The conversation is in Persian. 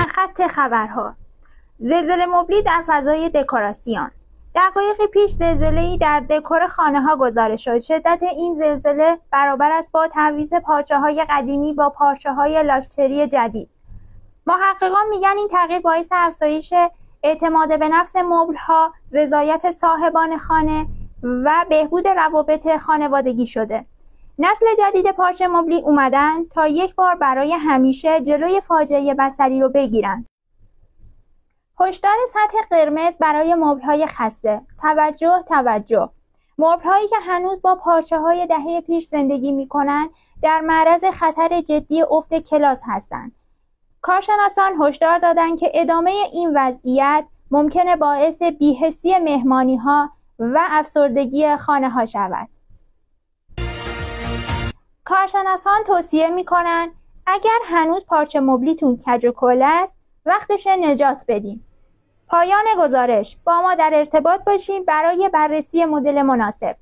سرخط خبرها. زلزله مبلی در فضای دکوراسیون. دقایقی پیش زلزله‌ای در دکور خانه‌ها گزارش شد. شدت این زلزله برابر است با تعویض پارچه‌های قدیمی با پارچه‌های لاکچری جدید. محققان میگن این تغییر باعث افزایش اعتماد به نفس مبل‌ها، رضایت صاحبان خانه و بهبود روابط خانوادگی شده. نسل جدید پارچه مبلی اومدن تا یک بار برای همیشه جلوی فاجعه بصری رو بگیرن. هشدار سطح قرمز برای مبل‌های خسته. توجه. مبل‌هایی که هنوز با پارچه‌های دهه پیش زندگی می‌کنند در معرض خطر جدی افت کلاس هستند. کارشناسان هشدار دادند که ادامه این وضعیت ممکنه باعث بی‌حسی مهمانی‌ها و افسردگی خانه‌ها شود. کارشناسان توصیه می‌کنند اگر هنوز پارچه مبلیتون کج و کوله است، وقتشه نجات بدین. پایان گزارش. با ما در ارتباط باشین برای بررسی مدل مناسب.